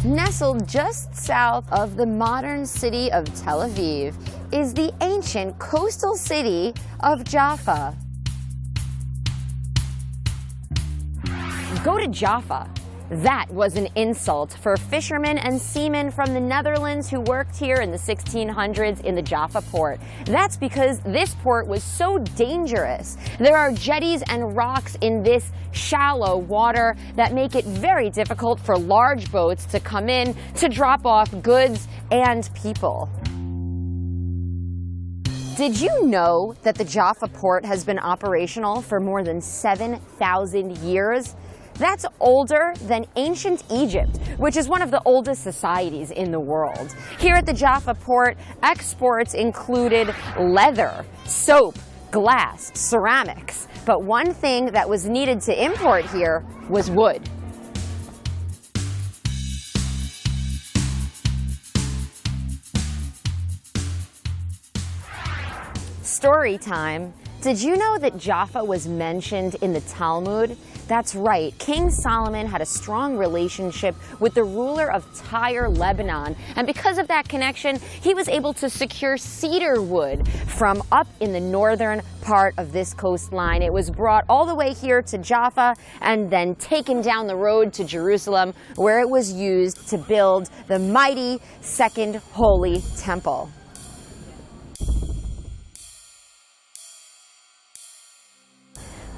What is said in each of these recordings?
Nestled just south of the modern city of Tel Aviv is the ancient coastal city of Jaffa. Go to Jaffa. That was an insult for fishermen and seamen from the Netherlands who worked here in the 1600s in the Jaffa port. That's because this port was so dangerous. There are jetties and rocks in this shallow water that make it very difficult for large boats to come in to drop off goods and people. Did you know that the Jaffa port has been operational for more than 7,000 years? That's older than ancient Egypt, which is one of the oldest societies in the world. Here at the Jaffa port, exports included leather, soap, glass, ceramics. But one thing that was needed to import here was wood. Story time. Did you know that Jaffa was mentioned in the Talmud? That's right, King Salomon had a strong relationship with the ruler of Tyre, Lebanon, and because of that connection, he was able to secure cedar wood from up in the northern part of this coastline. It was brought all the way here to Jaffa and then taken down the road to Jerusalem, where it was used to build the mighty Second Holy Temple.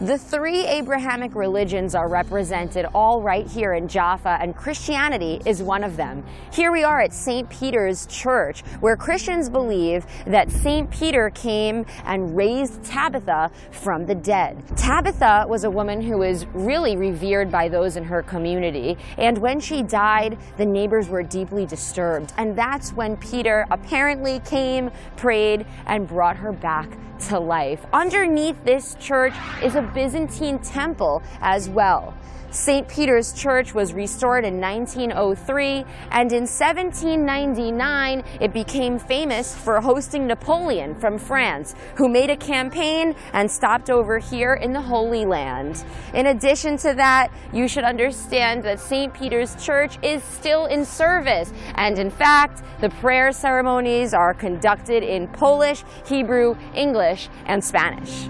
The three Abrahamic religions are represented all right here in Jaffa, and Christianity is one of them. Here we are at St. Peter's Church, where Christians believe that St. Peter came and raised Tabitha from the dead. Tabitha was a woman who was really revered by those in her community, and when she died, the neighbors were deeply disturbed. And that's when Peter apparently came, prayed, and brought her back to life. Underneath this church is a Byzantine temple as well. St. Peter's Church was restored in 1903, and in 1799 it became famous for hosting Napoleon from France, who made a campaign and stopped over here in the Holy Land. In addition to that, you should understand that St. Peter's Church is still in service, and in fact, the prayer ceremonies are conducted in Polish, Hebrew, English, and Spanish.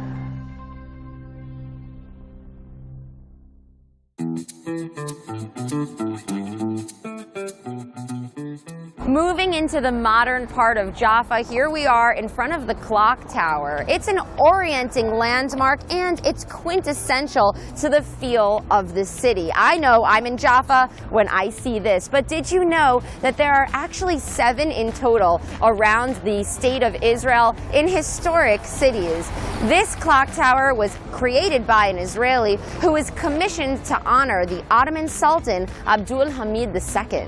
Moving into the modern part of Jaffa, here we are in front of the clock tower. It's an orienting landmark and it's quintessential to the feel of the city. I know I'm in Jaffa when I see this, but did you know that there are actually 7 in total around the state of Israel in historic cities? This clock tower was created by an Israeli who was commissioned to honor the Ottoman Sultan Abdul Hamid II.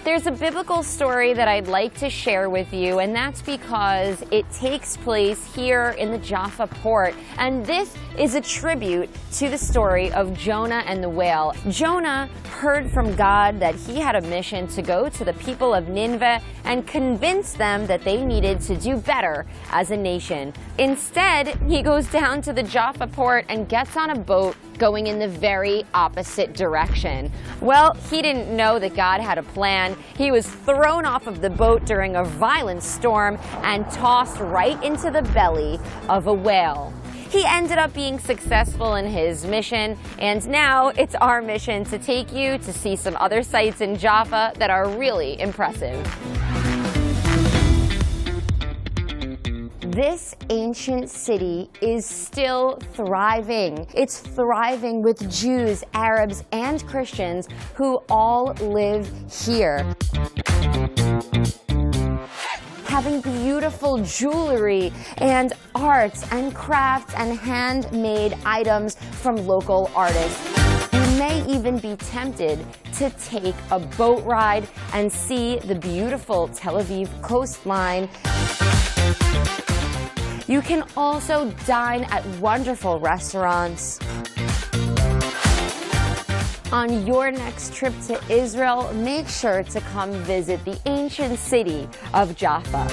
There's a biblical story that I'd like to share with you, and that's because it takes place here in the Jaffa port. And this is a tribute to the story of Jonah and the whale. Jonah heard from God that he had a mission to go to the people of Nineveh and convince them that they needed to do better as a nation. Instead, he goes down to the Jaffa port and gets on a boat going in the very opposite direction. Well, he didn't know that God had a plan. He was thrown off of the boat during a violent storm and tossed right into the belly of a whale. He ended up being successful in his mission, and now it's our mission to take you to see some other sites in Jaffa that are really impressive. This ancient city is still thriving. It's thriving with Jews, Arabs, and Christians who all live here. Having beautiful jewelry and arts and crafts and handmade items from local artists. You may even be tempted to take a boat ride and see the beautiful Tel Aviv coastline. You can also dine at wonderful restaurants. On your next trip to Israel, make sure to come visit the ancient city of Jaffa.